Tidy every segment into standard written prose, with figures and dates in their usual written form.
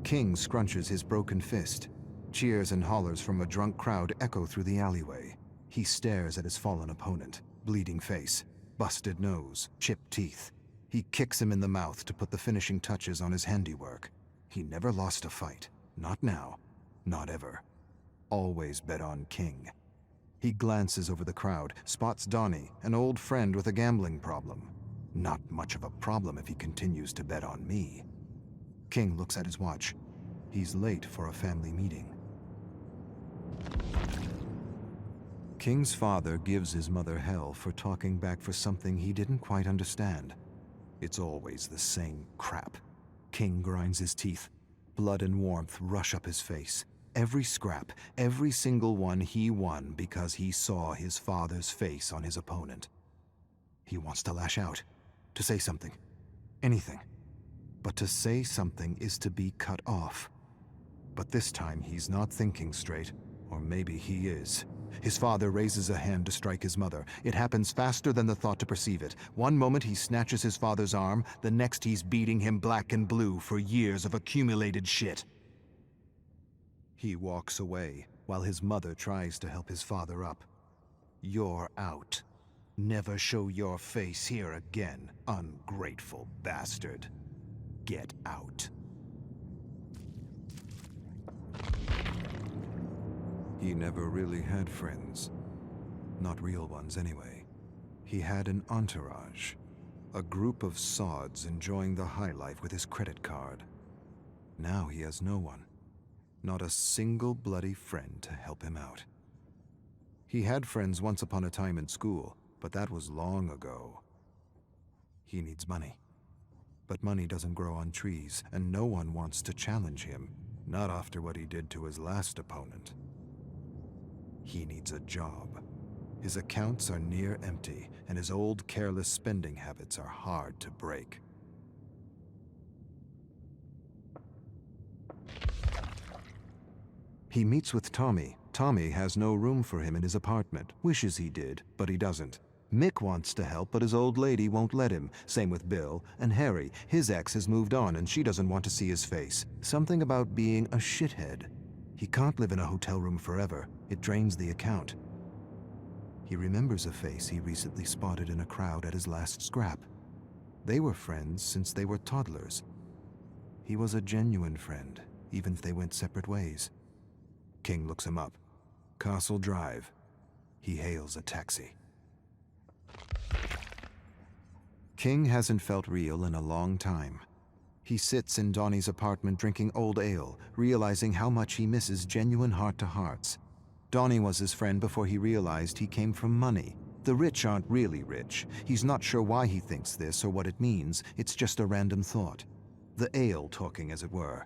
King scrunches his broken fist. Cheers and hollers from a drunk crowd echo through the alleyway. He stares at his fallen opponent, bleeding face, busted nose, chipped teeth. He kicks him in the mouth to put the finishing touches on his handiwork. He never lost a fight. Not now. Not ever. Always bet on King. He glances over the crowd, spots Donnie, an old friend with a gambling problem. Not much of a problem if he continues to bet on me. King looks at his watch. He's late for a family meeting. King's father gives his mother hell for talking back for something he didn't quite understand. It's always the same crap. King grinds his teeth. Blood and warmth rush up his face. Every scrap, every single one he won because he saw his father's face on his opponent. He wants to lash out, to say something, anything. But to say something is to be cut off. But this time he's not thinking straight, or maybe he is. His father raises a hand to strike his mother. It happens faster than the thought to perceive it. One moment he snatches his father's arm, the next he's beating him black and blue for years of accumulated shit. He walks away while his mother tries to help his father up. You're out. Never show your face here again, ungrateful bastard. Get out. He never really had friends. Not real ones, anyway. He had an entourage. A group of sods enjoying the high life with his credit card. Now he has no one. Not a single bloody friend to help him out. He had friends once upon a time in school, but that was long ago. He needs money. But money doesn't grow on trees, and no one wants to challenge him, not after what he did to his last opponent. He needs a job. His accounts are near empty, and his old careless spending habits are hard to break. He meets with Tommy. Tommy has no room for him in his apartment. Wishes he did, but he doesn't. Mick wants to help, but his old lady won't let him. Same with Bill. And Harry. His ex has moved on, and she doesn't want to see his face. Something about being a shithead. He can't live in a hotel room forever. It drains the account. He remembers a face he recently spotted in a crowd at his last scrap. They were friends since they were toddlers. He was a genuine friend, even if they went separate ways. King looks him up. Castle Drive. He hails a taxi. King hasn't felt real in a long time. He sits in Donnie's apartment drinking old ale, realizing how much he misses genuine heart-to-hearts. Donnie was his friend before he realized he came from money. The rich aren't really rich. He's not sure why he thinks this or what it means. It's just a random thought. The ale talking, as it were.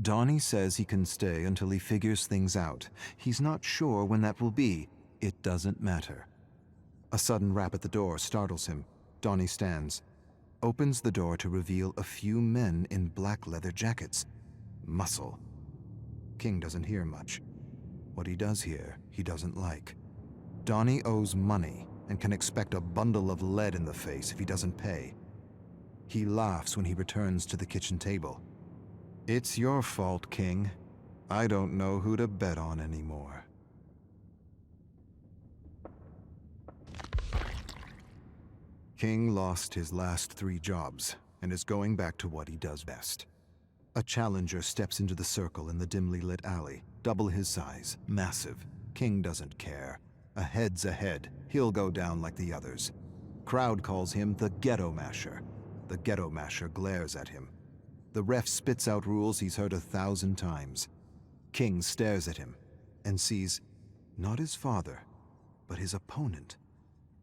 Donnie says he can stay until he figures things out. He's not sure when that will be. It doesn't matter. A sudden rap at the door startles him. Donnie stands, opens the door to reveal a few men in black leather jackets. Muscle. King doesn't hear much. What he does hear, he doesn't like. Donnie owes money and can expect a bundle of lead in the face if he doesn't pay. He laughs when he returns to the kitchen table. It's your fault, King. I don't know who to bet on anymore. King lost his last 3 jobs and is going back to what he does best. A challenger steps into the circle in the dimly lit alley, double his size, massive. King doesn't care. A head's a head. He'll go down like the others. Crowd calls him the Ghetto Masher. The Ghetto Masher glares at him. The ref spits out rules he's heard 1,000 times. King stares at him and sees not his father, but his opponent.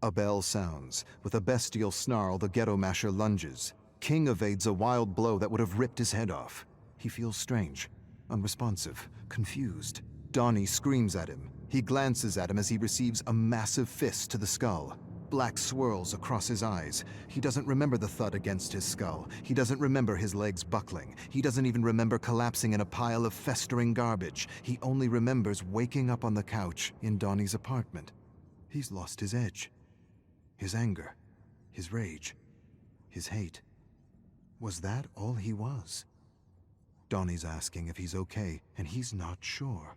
A bell sounds. With a bestial snarl, the Ghetto Masher lunges. King evades a wild blow that would have ripped his head off. He feels strange, unresponsive, confused. Donnie screams at him. He glances at him as he receives a massive fist to the skull. Black swirls across his eyes. He doesn't remember the thud against his skull. He doesn't remember his legs buckling. He doesn't even remember collapsing in a pile of festering garbage. He only remembers waking up on the couch in Donnie's apartment. He's lost his edge. His anger, his rage, his hate. Was that all he was? Donnie's asking if he's okay, and he's not sure.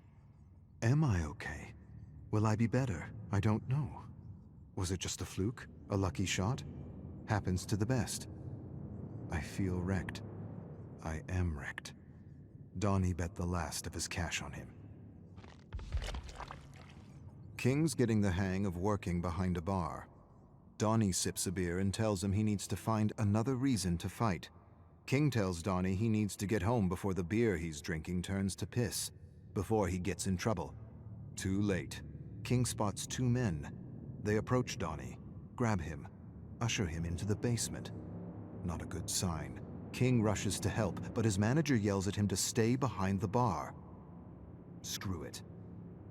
Am I okay? Will I be better? I don't know. Was it just a fluke? A lucky shot? Happens to the best. I feel wrecked. I am wrecked. Donnie bet the last of his cash on him. King's getting the hang of working behind a bar. Donnie sips a beer and tells him he needs to find another reason to fight. King tells Donnie he needs to get home before the beer he's drinking turns to piss, before he gets in trouble. Too late. King spots two men. They approach Donnie, grab him, usher him into the basement. Not a good sign. King rushes to help, but his manager yells at him to stay behind the bar. Screw it.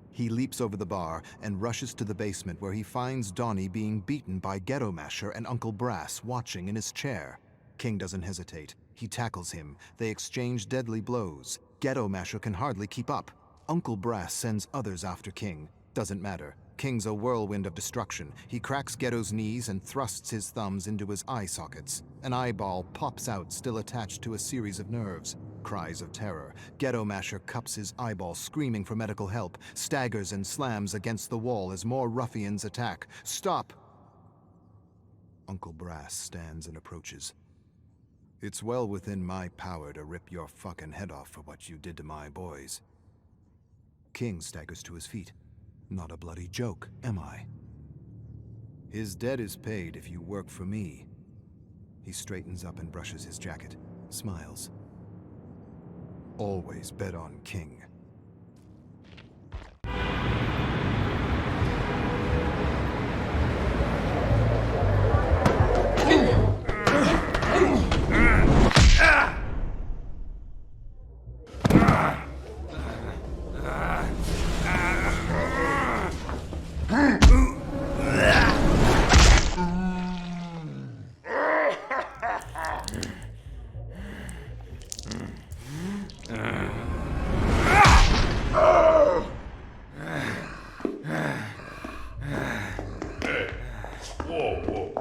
He leaps over the bar and rushes to the basement where he finds Donnie being beaten by Ghetto Masher and Uncle Brass watching in his chair. King doesn't hesitate. He tackles him. They exchange deadly blows. Ghetto Masher can hardly keep up. Uncle Brass sends others after King. Doesn't matter. King's a whirlwind of destruction. He cracks Ghetto's knees and thrusts his thumbs into his eye sockets. An eyeball pops out, still attached to a series of nerves. Cries of terror. Ghetto Masher cups his eyeball, screaming for medical help, staggers and slams against the wall as more ruffians attack. Stop! Uncle Brass stands and approaches. It's well within my power to rip your fucking head off for what you did to my boys. King staggers to his feet. Not a bloody joke, am I? His debt is paid if you work for me. He straightens up and brushes his jacket, smiles. Always bet on King. Whoa, whoa.